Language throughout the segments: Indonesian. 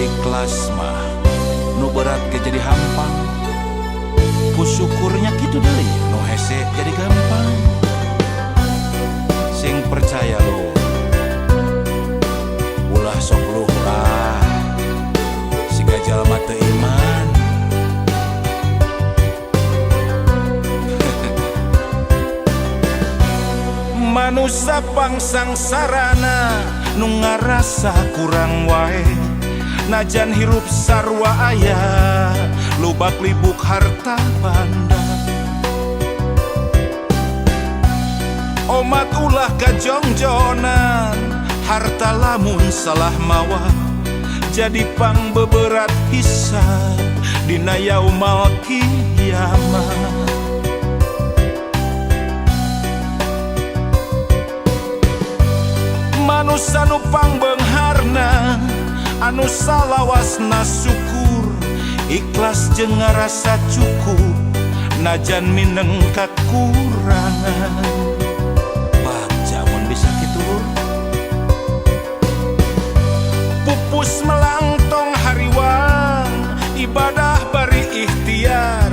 ikhlas mah nu berat ge jadi hampang, ku syukurnya kitu deui nu hese jadi gampang. Sing percaya lu ulah sok luh lah siga jalma teu iman. Manusia pangsang sarana nu ngarasa kurang wae, najan hirup sarwa aya lubak libuk harta banda. Omat ulah kajongjonan harta lamun salah mawa jadi pang beberat hisab dina yaumal kiamat. Manusia nu pangbeungharna anu salawasna syukur ikhlas jeung ngarasa cukup najan mineng kakurangan. Baca mun bisa kitu pupus melangtong hariwang ibadah bari ikhtiar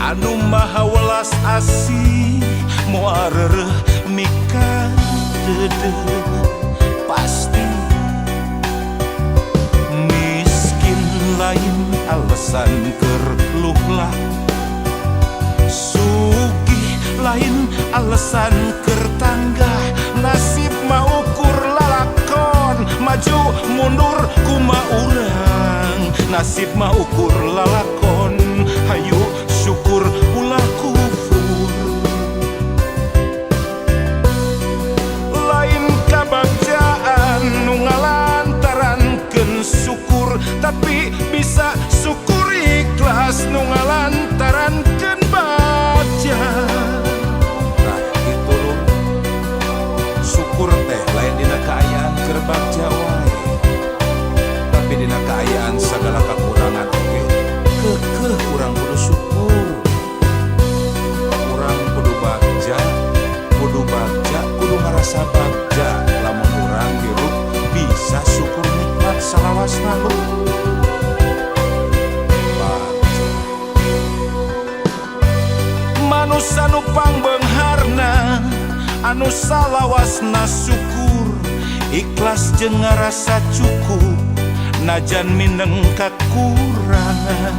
anu maha welas asih moal reureuh mika dedeuh pasti. Miskin lain alasan keur luhlah, sugih lain alasan keur tanggah. Nasib mah ukur lalakon maju mundur kumaha urang. Nasib mah ukur lalakon hayu syukur ulah kufur. Lain kabagjaan nu ngalantarankeun syukur, tapi bisa syukur ikhlas nu ngalantarankeun baja. Nah gitu loh, syukur teh lain dina kaayaan keur bagja wae, tapi dina kaayaan sagala kakurangan oge keukeuh urang kudu syukur. Urang kudu bagja, kudu ngarasa bagja. Lamun urang hirup bisa syukur nikmat salawasna lu. Manusia nu pangbeungharna anu salawasna syukur ikhlas jeung ngarasa cukup najan mineng kakurangan.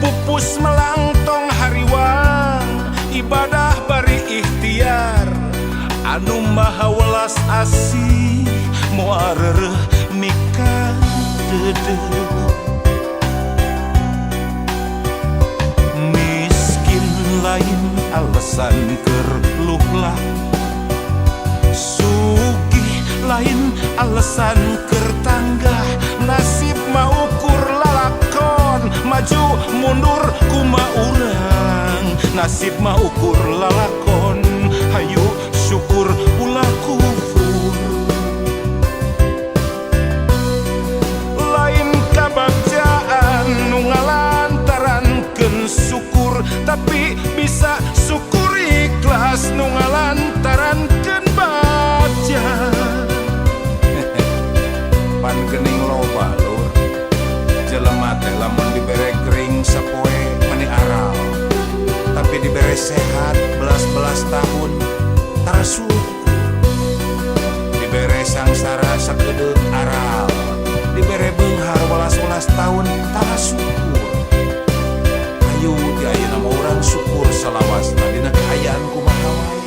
Pupus melangtong hariwang ibadah bari ikhtiar anu maha welas asih moal reureuh mika dedeuh. Miskin lain alasan keur luhlah, sugih lain alasan keur tanggah. Nasib mah ukur lalakon maju mundur kumaha urang. Nasib mah ukur lalakon hayu syukur ulah kufur. Lain kabagjaan nu ngalantarankeun syukur, tapi bisa syukur ikhlas nu ngalantarankeun baja. Pan geuning loba lur, jelema teh lamun dibere gering sapoe meni aral, tapi dibere sehat belas-belas tahun tara syukur. Dibere sangsara sakedeuk aral, dibere beunghar welas-welas tahun tara syukur. Ayo di ayeuna mah urang syukur salawasna dina kaayaan kumaha wae.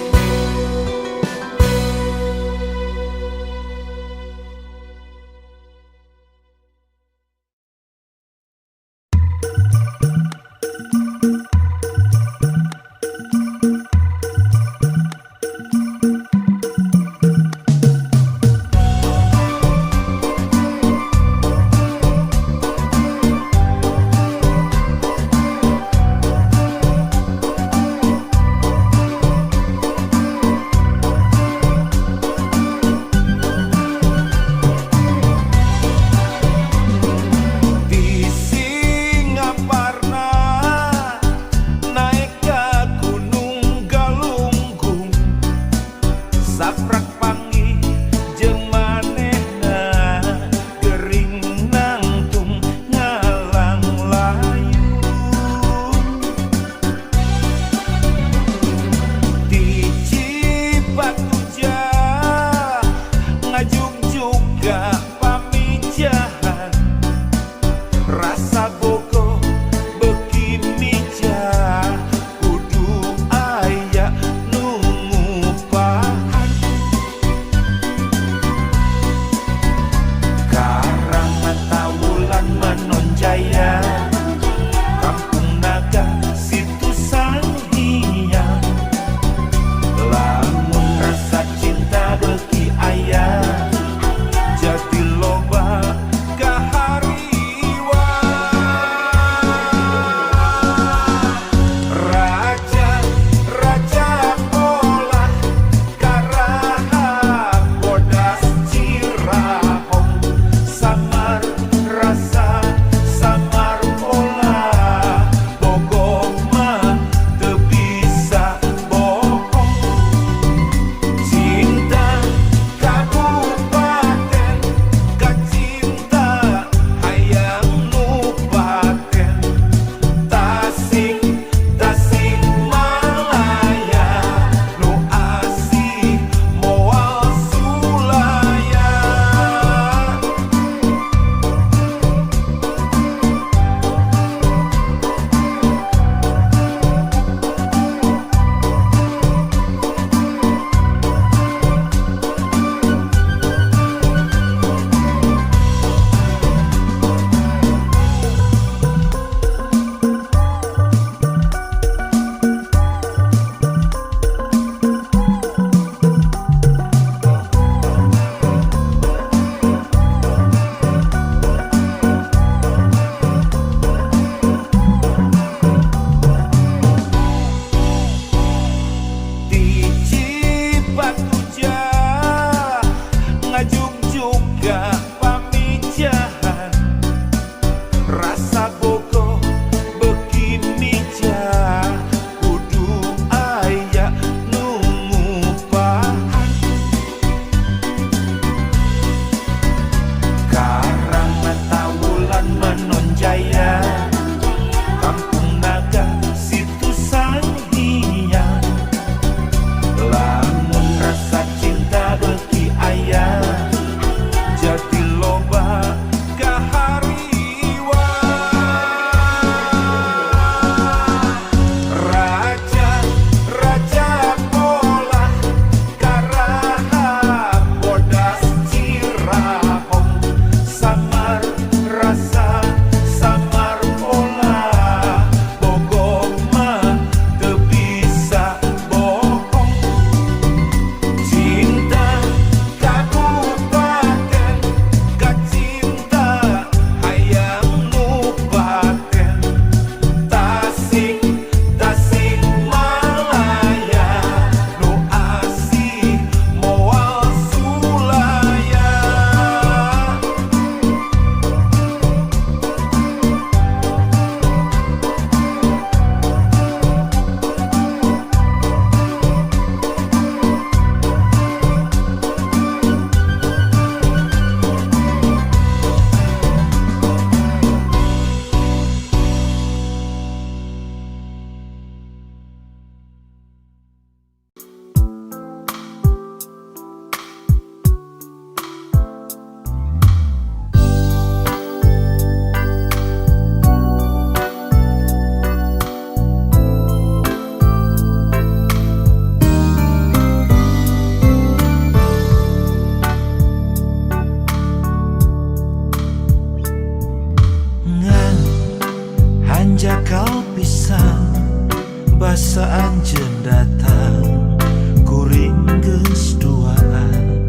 saanjeun datang kuring geus duaan.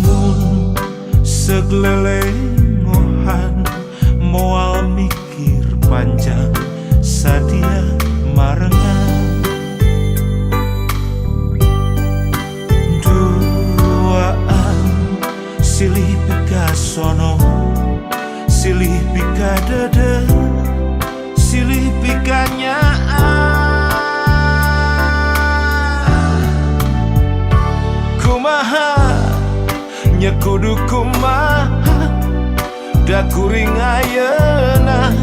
Mun seglelengohan moal mikir panjang sadia marengan. Duaan silih pikasono silih pikadede silih pikanyaan. Kumaha nya kudu kumaha da kuring ayeuna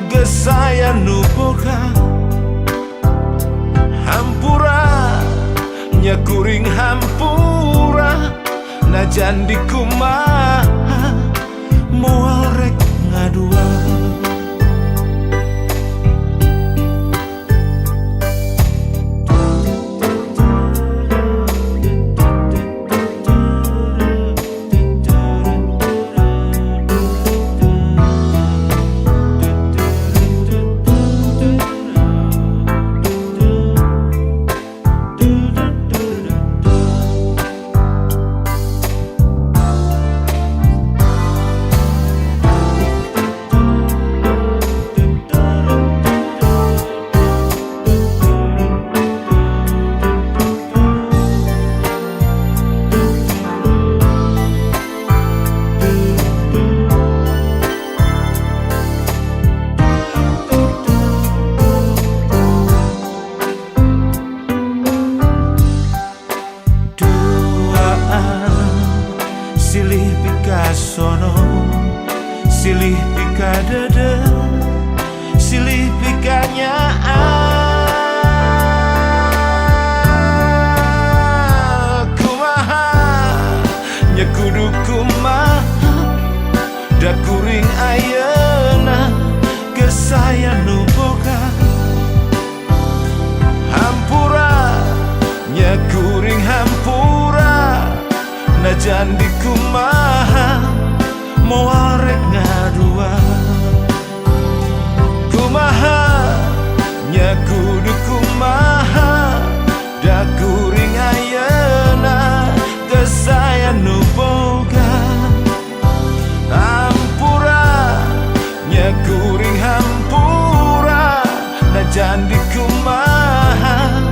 geus aya nu boga. Hampura nya kuring hampura najan di kumaha moal rek ngadua. Silih pikasono silih pikadede silih pikanyaan. Kumaha nya kudu kumaha da kuring ayeuna geus aya nu boga. Hampura nya kuring hampura najan di kumaha moal rek ngadua. Kumaha nya kudu kumaha da kuring ayeuna geus aya nu boga. Hampura nya kuring hampura najan di kumaha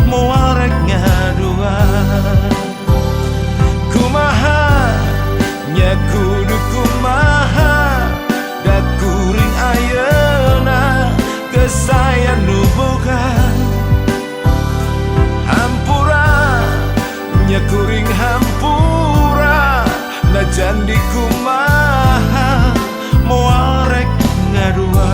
moal rek ngadua. Kumaha nya kudu kumaha da kuring ayeuna geus aya nu boga. Hampura nya kuring hampura najan di kumaha moal rek ngadua.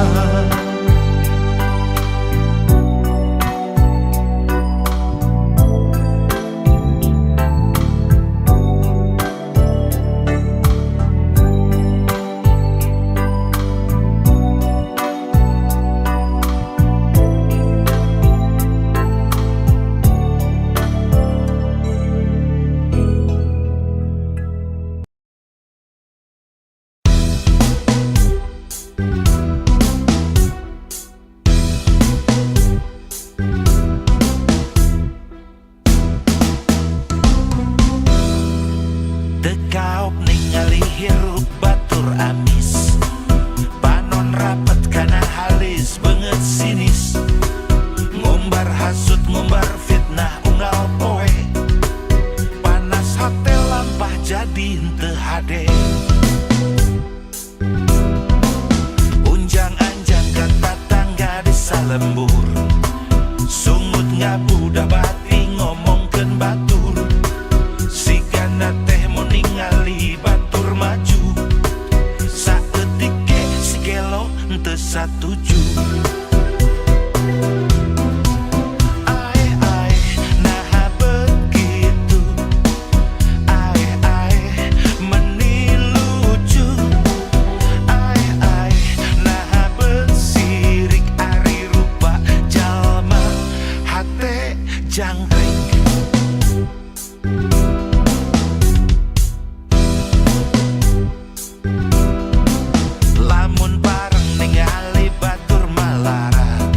Dekaop ningali hirup batur amis panon rapet kana halis beungeut sinis ngumbar hasut ngumbar fitnah unggal poe panas hotel lampah jadi henteu hade unjang-anjang ka tatangga di salembur sungut ngabudah bati ngomongkeun batur sigana teh mun ningali batur maju saeutik ge si gelo henteu satuju. Jangkrik lamun bareng ningali batur malarat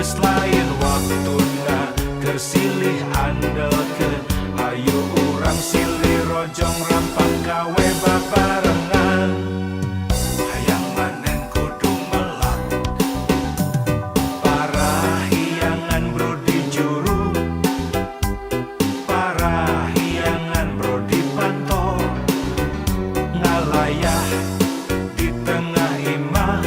geus lain waktuna keur silih andelkeun hayu urang silih rojong rampang gawe babarengan hayang manen kudu melak parahiangan bro di juru parahiangan bro di pantau ngalayah di tengah imah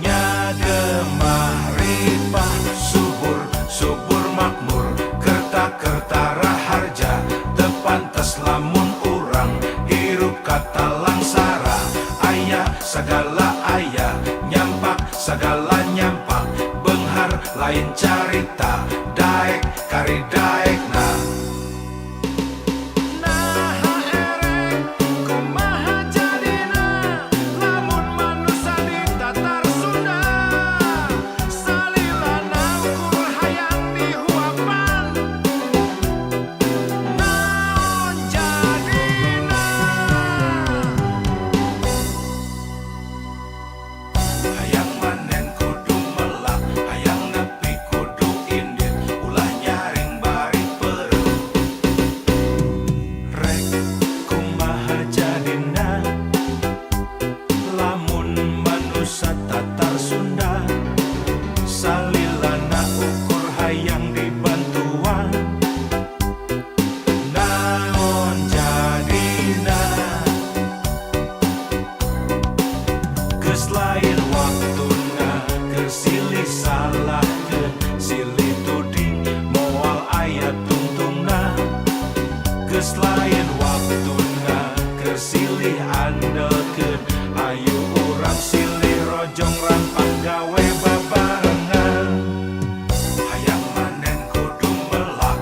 nyagemah ripah subur subur makmur kerta-kerta raharja tepantes lamun urang hirup kata langsara aya segala aya nyampak segala nyampak benghar lain carita daek kari daekna hayang manen kudu melak hayang nepi kudu indit ulah nyaring bari pereu rek kumaha jadina lamun manusia tatar Sunda salilana ukur hayang dibantuan naon jadina geus lain waktuna keur silih salahkeun silih tuding moal aya tungtungna geus lain waktuna keur silih andelkeun ayu urang silih rojong rampang gawe babarengan hayang manen kudu melak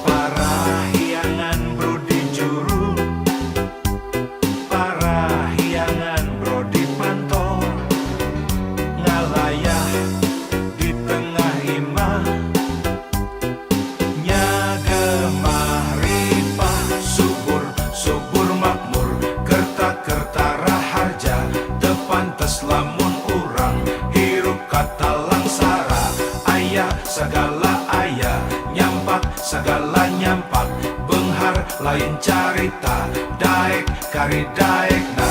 parahiangan bro di juru parahiangan bro di pantau ngalayah di tengah imah nyagemah ripah subur subur makmur kerta-kerta raharja tepantes lamun urang hirup kata langsara aya segala aya nyampak segala nyampak benghar lain carita daek kari daekna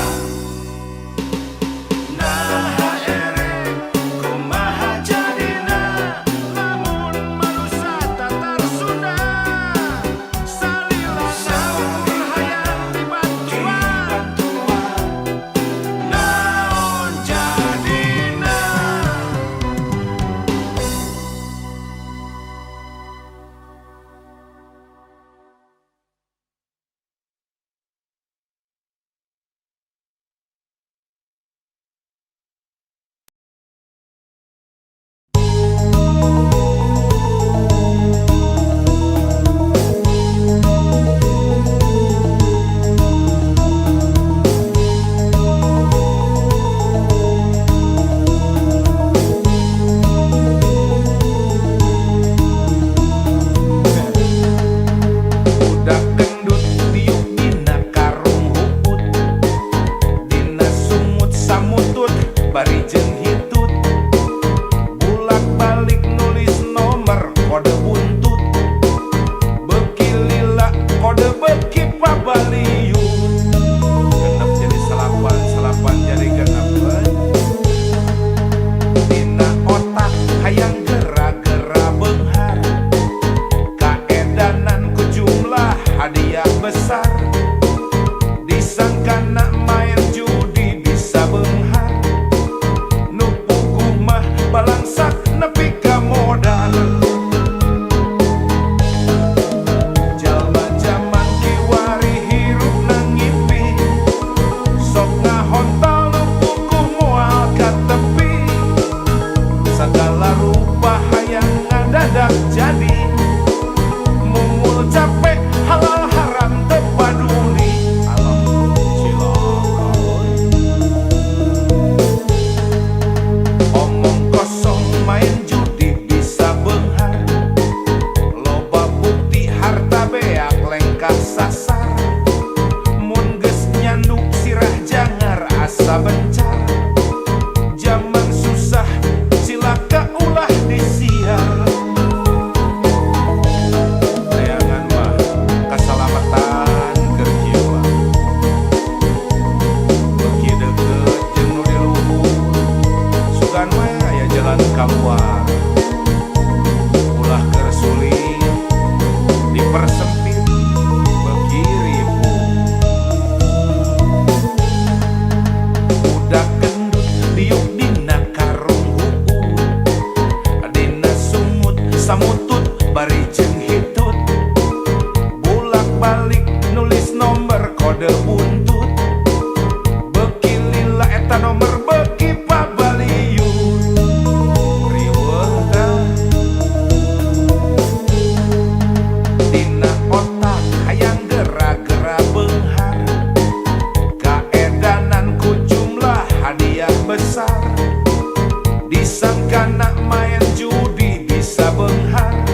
disangka nak main judi bisa benghar,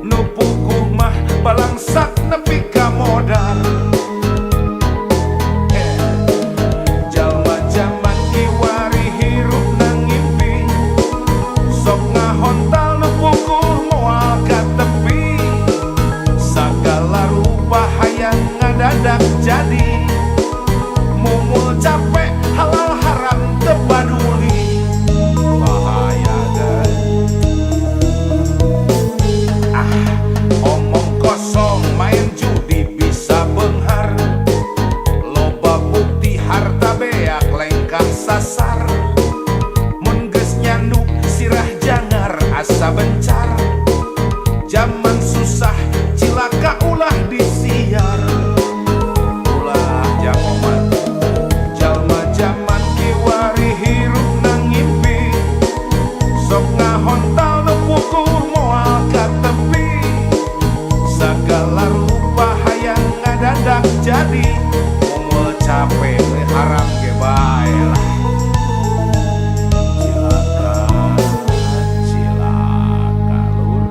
nu puguh mah balangsak nepi ka modal. Jalma jaman kiwari hirup nang ngimpi, sok ngahontal nu puguh moal ka tepi, sagala rupa hayang ngadadak jadi, mumul capek halal haram teu paduli. Bahaya guys. Omong kosong main judi bisa benghar, loba bukti harta beak lengkah sasar, mun geus nyandu sirah jangar asa bencar, zaman susah cilaka ulah disiar. Ulah jamoman jalma jaman kiwari hirup nang ngimpi, sok ngahontal nu puguh moal ka tepi, sagala rupa hayang ngadadak jadi, mumul capek haram ge bae lah. Cilaka, cilaka lur.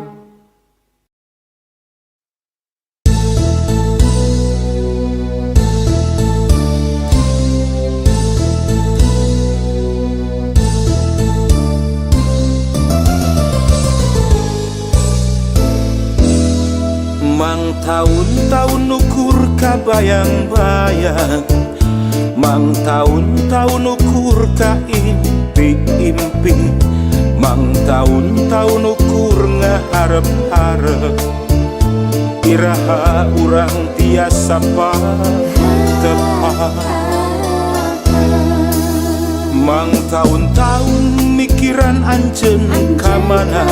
Mang tahun-tahun ukur ka bayang-bayang, mang tahun-tahun ukur ka impi-impi, mang tahun-tahun ukur ngaharep-harep, iraha urang tiasa tepat. Mang tahun-tahun mikiran anjeun ka mana,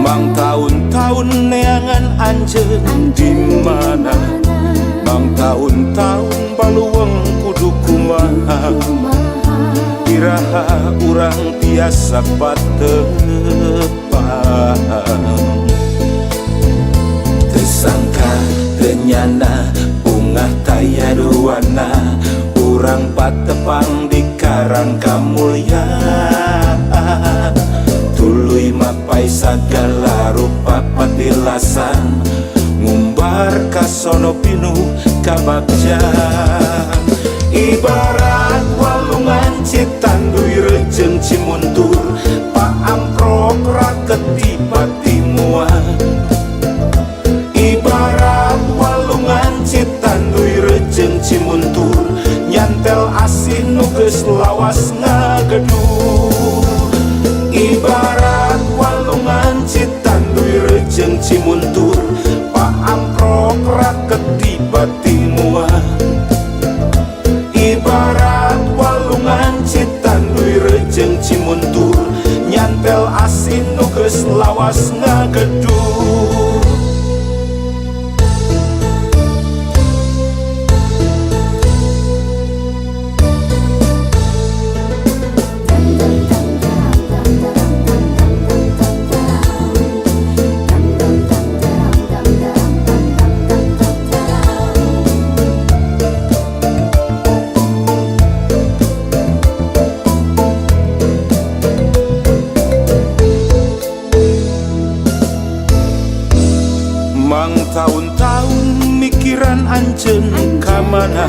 mang tahun-tahun neangan anjeun di mana, mang tahun-tahun baluweng kudu kumaha, iraha urang tiasa patepang. Tersangka tenyana bunga taya duana, urang patepang di karang kamulyaan, tuluy mapai sagala rupa patilasan, ngumbar kasono pinuh kabagja. Ibarat walungan citanduy rejeng cimuntur, paamprok raket tipati muat. Ibarat walungan citanduy rejeng cimuntur, nyantel asih nu geus lawas ngagedur. Ibarat walungan citanduy rejeng cimuntur, paamprok raket tipati muat. Ibarat walungan citanduy rejeng cimuntur, nyantel asin nu geus lawas ngagedur. Mang tahun-tahun mikiran anjeun ka mana,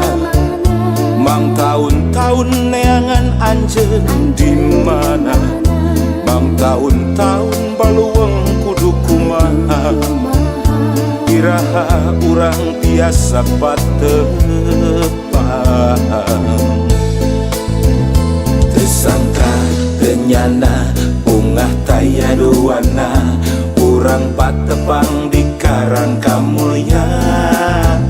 mang tahun-tahun neangan anjeun di mana, mang tahun-tahun baluweng kudu kumaha, iraha urang tiasa patepang. Tersangka tenyana bunga taya duana, urang patepang di karang kamulyaan,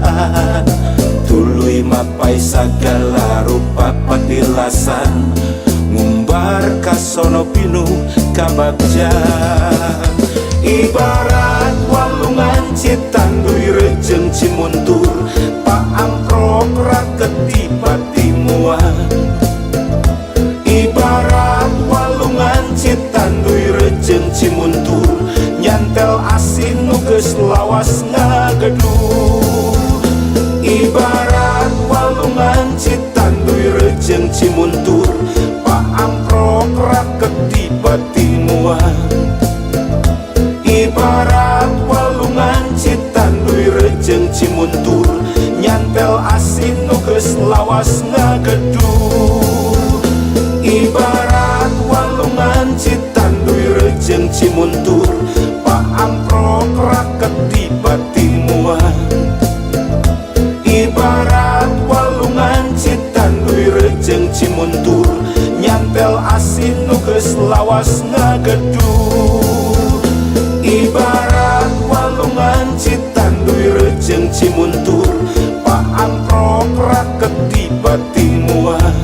tuluy mapai sagala rupa patilasan, ngumbar kasono pinuh kabagja. Ibarat walungan citanduy rejeng cimuntur, paamprok raket tipati muat. Ibarat walungan citanduy rejeng cimuntur, nyantel asin nu geus lawas ngagedur. Ibarat walungan citanduy rejeng cimuntur, paamprok raket timuan. Ibarat walungan Citanduy Rejeng Cimuntur, nyantel asin nu geus lawas ngagedur. Ibarat walungan Citanduy Rejeng Cimuntur, Pak Amprok raket tiba timuan. Ibarat walungan Citanduy Rejeng Cimuntur, nyantel asin nu geus lawas ngagedur. Ibarat walungan Citanduy Rejeng Cimuntur, Pak Amprok raket tiba timuan.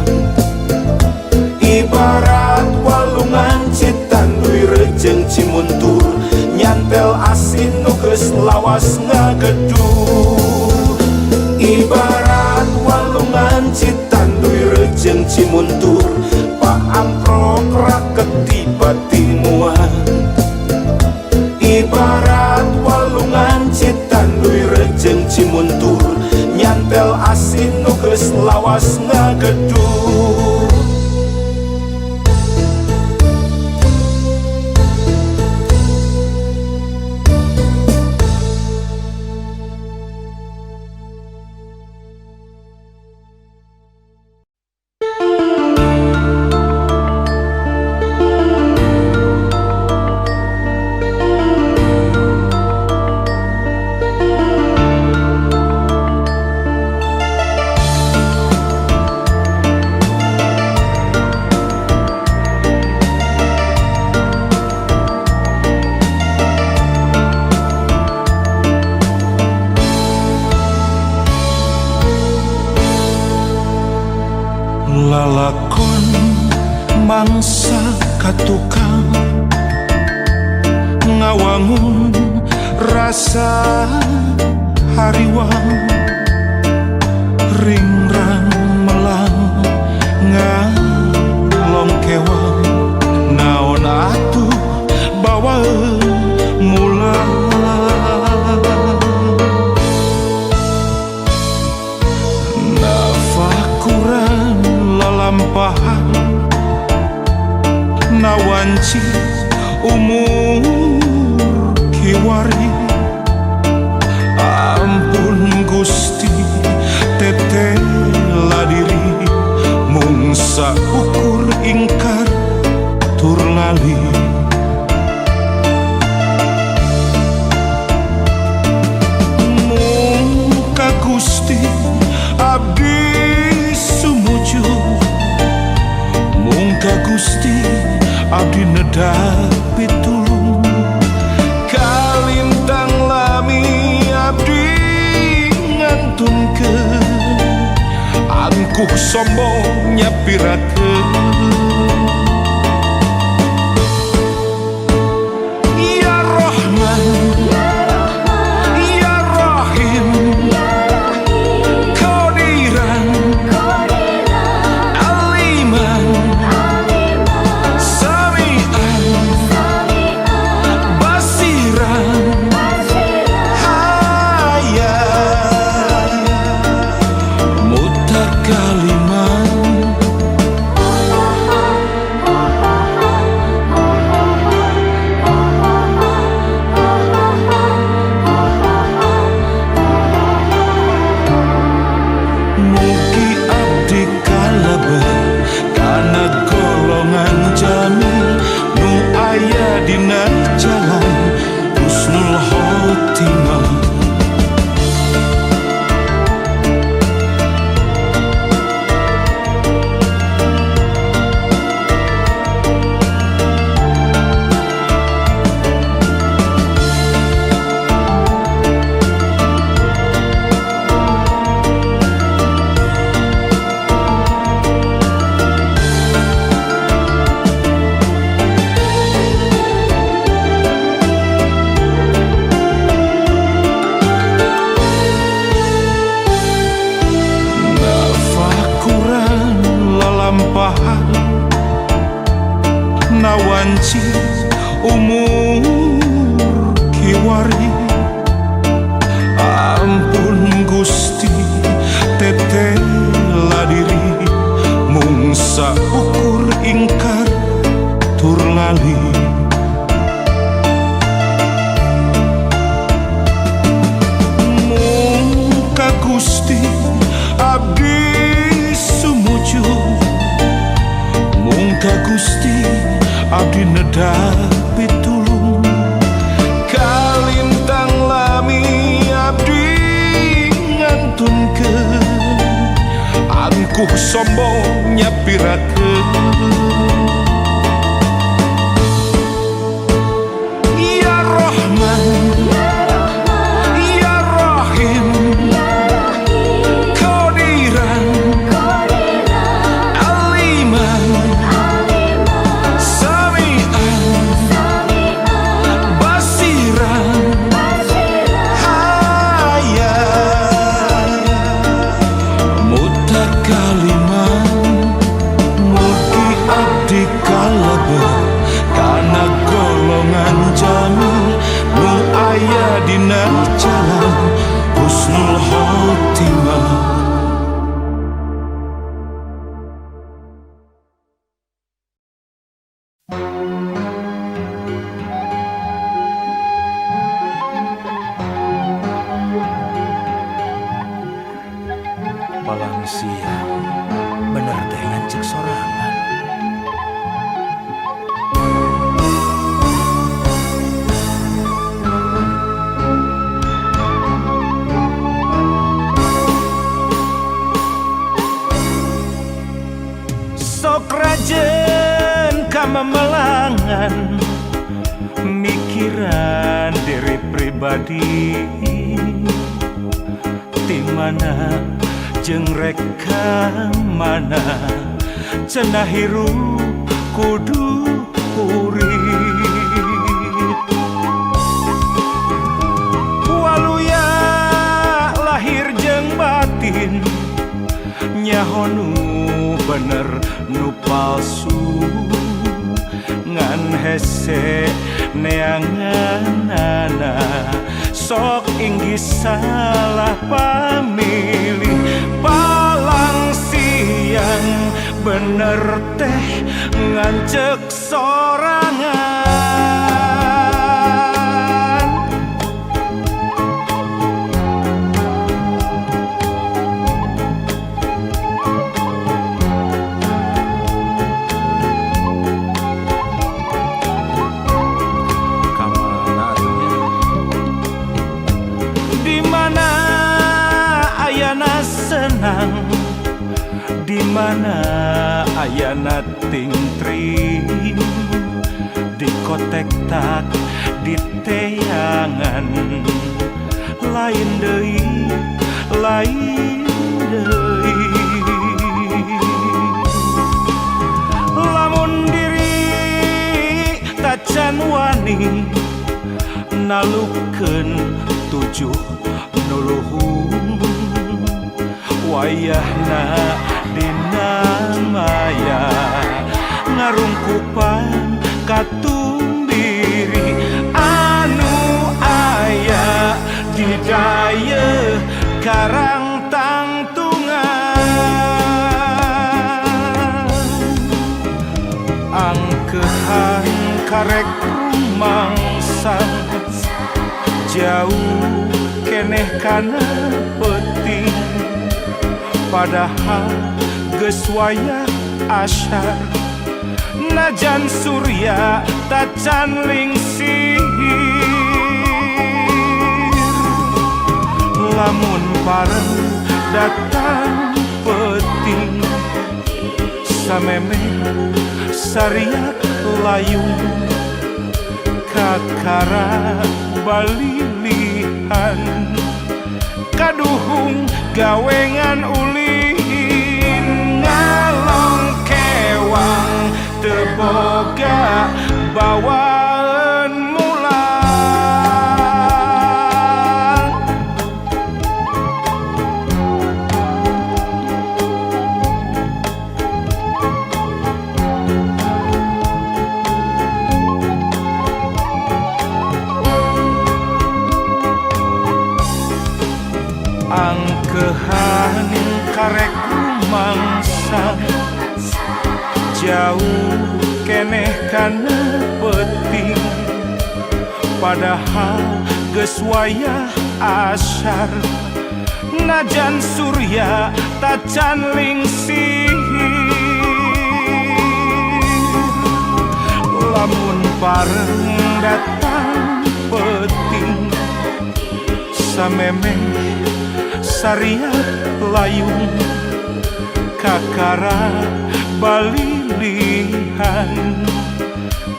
Ibarat walungan Citanduy Rejeng Cimuntur, nyantel asin nu geus lawas ngagedur. Ibarat walungan Citanduy Rejeng Cimuntur, Pak Amprok raket tiba timuan. Ibarat walungan Citanduy Rejeng Cimuntur, nyantel asin nu geus lawas ngagedur. Lalakon mangsa katukang ngawangun rasa hariwang, ringrang melang ngalong kewang, naon atuh bawa mulang. Nafakuran lalampahan nawanci umur kiwari, ampun Gusti teteh ladiri, mung saukur ingkar tur lali. Mung ka Gusti abdi sumuju, mung ka Gusti abdi nedapi tulung. Kalintang lami abdi ngantunkeun, angkuh sombong nyapirakeun. Ya Rahman, Ya Rahim, Qadiran, Aliman, Sami'an, Basiran, Hayat, Mutakaliman. Mugi abdi kalebet kana golongan jamil nu aya dina jalan husnul khotimah. Nafakuran lalampahan nawanci umur kiwari, ampun Gusti teteh ladiri, mung saukur ingkar tur lali. tingali. Muka Gusti abdi sumuju, muka Gusti abdi nedapi tulung. Kalintang lami abdi ngantunkeun, angkuh sombong nyapirakeun. Ya Rahman, Ya Rahim, Qadiran, Aliman, Sami'an, Basiran, Hayat, Mutakaliman, mugi abdi kalebet kana golongan jami nu aya dina jalan husnul khotimah. Palang siang bener teh ngancek sorangan. Sok rajen kamamelangan mikiran diri pribadi, timana jeung reka mana cenah hirup kudu urip. Waluya lahir jeung batin nyaho nu bener nu palsu, ngan hese neanganana sok inggih salah pamilih. Palang siang bener teh ngancek sorangan. Dimana ayana senang, dimana ayana tingtring, dikotek tak di teangan, lain deui, lain deui. Lamun diri tacan wani nalukeun tujuh nuluhung, wayahna dina maya ngarungkupan katumbiri anu aya di daya karang tangtungan. Angkehan karek rumangsang jauh keneh kana penting, padahal geus wayah asyar najan surya tacan lingsir. Lamun pareng datang penting, sameme sariak layung kakara balilihan, kaduhung gawengan ulin ngalong kewang teboga bawaan mulang. Angkehan karek rumangsa jauh keneh kana peting padahal geus wayah asar najan surya tacan lingsih lamun pareng datang peting samemeh sariat layung kakara balilihan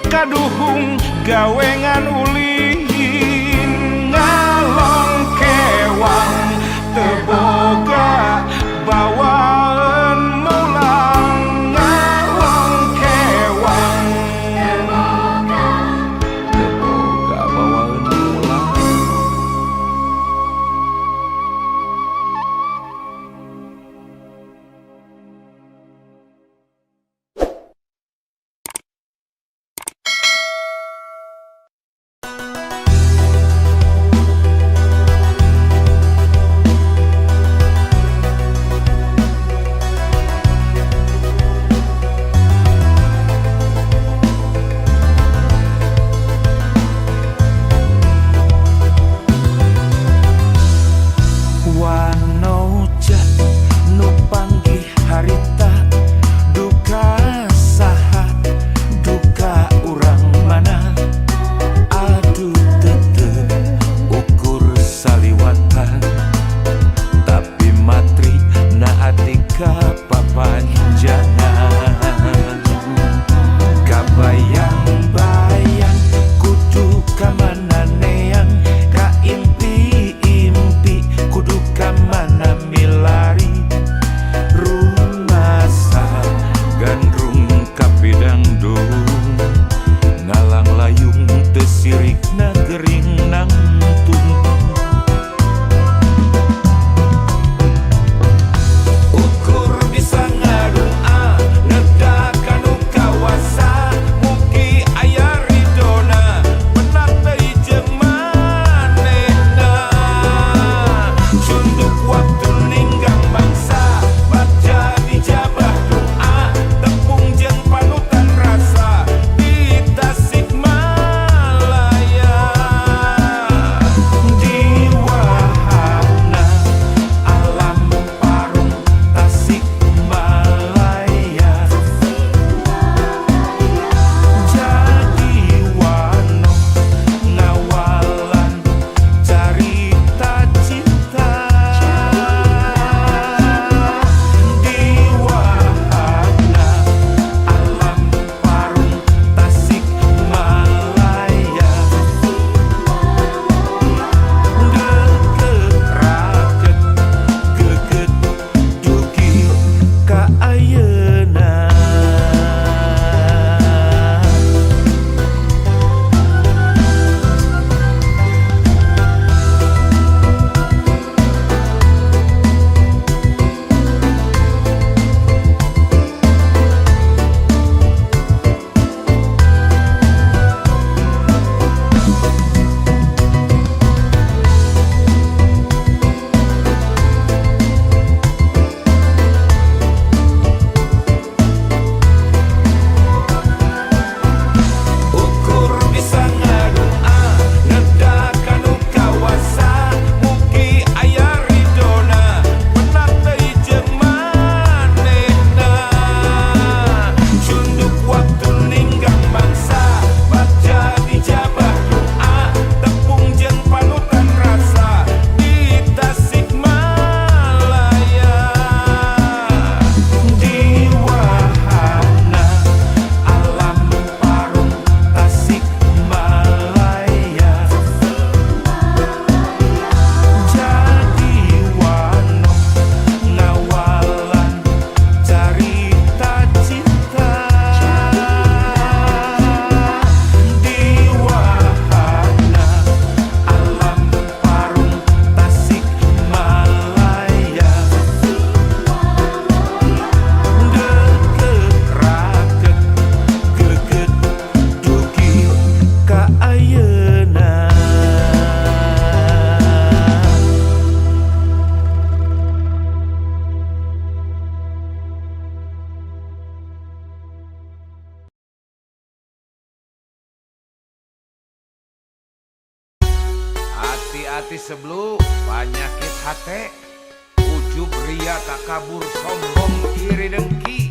kaduhung gawengan ulin ngalong kewang teboga bawaan mulang ngalong kewang teboga bawaan mulang. hati sebelu penyakit hati ujub ria takabur sombong iri dengki.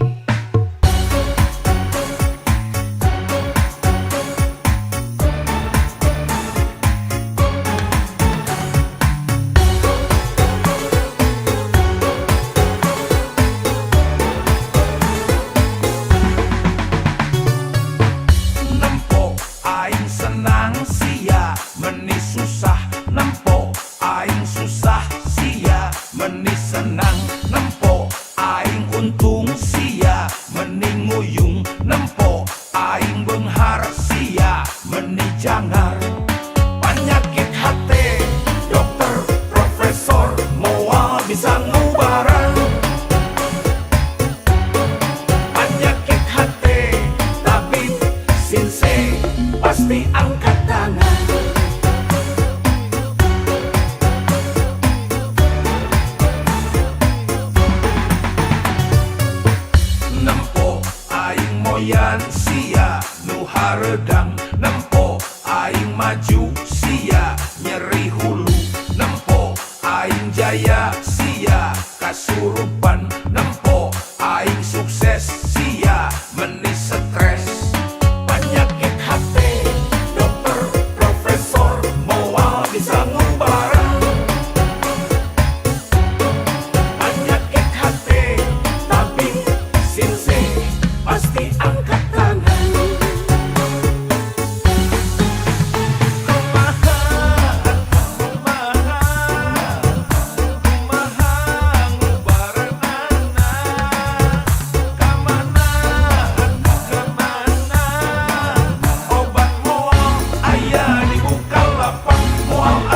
Pasti angkat tangan. Nempo aing moyan sia nu haredang, nempo aing maju sia nyeri hulu, nempo aing jaya sia kasurupan, nempo aing sukses sia meni stres. Penyakit hati dokter profesor moal bisa ngubarang. Penyakit hati tabib sinse pasti angkat tangan.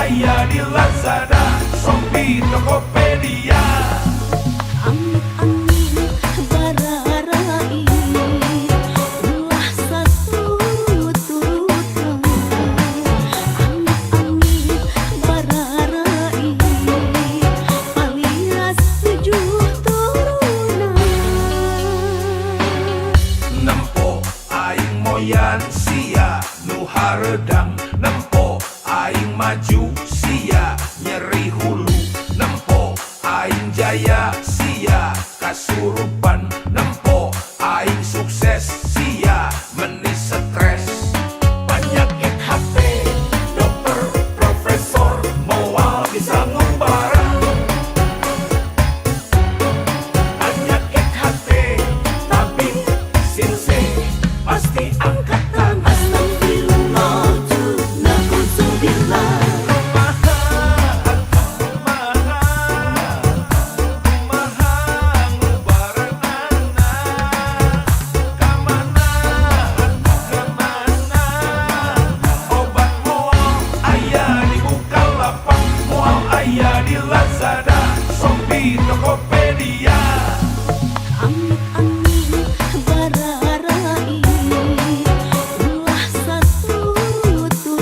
Aya di Lazada, Shopee, Tokopedia. Amit-amit bararai ulah saturutan. Amit-amit bararai alias 7 turunan. Nempo aing moyan sia nu haredang, nempo aing maju sia nyeri hulu, nempo aing jaya sia kasurupan, nempo aing sukses sia meni stres. Penyakit hati dokter profesor moal bisa ngubarang. Penyakit hati tabib sinse pasti angkat tangan. Astagfirullah na'udzubillah. Aya di Lazada, Shopee, Tokopedia. Amit-amit bararai ulah saturutan.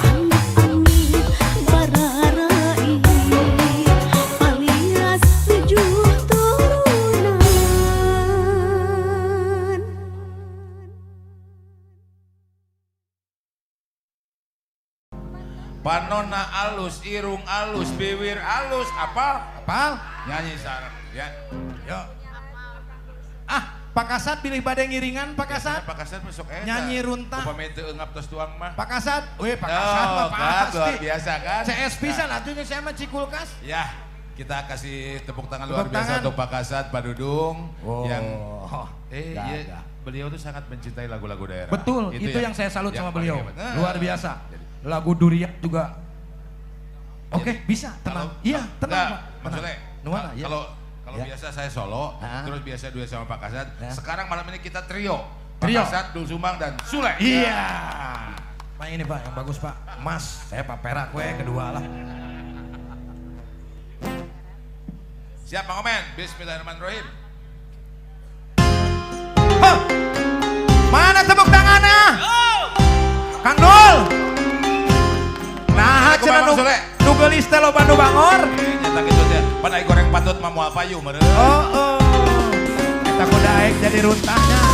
Amit-amit bararai alias 7 turunan. Panona alus, irung alus, bibir alus, apa? Nyanyi sarang, ya. Yuk. Pak Kasat pilih badai ngiringan Pak Kasat. Pak Kasat besok Nyanyi runtah. Upami teu eungap tos tuang mah. Pak Kasat, Pak Kasat mah kan, pasti. luar biasa kan? CS pisan atunya saya mah Cikulkas. Ya, kita kasih tepuk tangan luar Tepuk biasa tangan. untuk Pak Kasat, Pak Dudung yang Dah. iya, beliau tuh sangat mencintai lagu-lagu daerah. Betul, itu yang saya salut sama paling beliau. hebat. Luar biasa. Lagu Durian juga. Oke, bisa, tenang. Iya, tenang, Pak. Maksudnya, Nuana, ya. kalau Ya. biasa saya solo, terus biasa duet sama Pak Kasat. Ya. Sekarang malam ini kita trio. Pak Trio. Kasat, Dul Sumbang dan Sule. Iya. Pak ini Pak, yang bagus Pak. Mas, saya Pak Perak we kedua lah. Siap Pak Omen, bismillahirrahmanirrahim. Huh. Mana tepuk tangannya? Kang Dul. Nah, cenah nu geulis teh loba nu bangor. Nyata gitu teh. Pan ai goreng patut mah moal payu meureun. Oh. Eta kudu daek jadi runtahnya.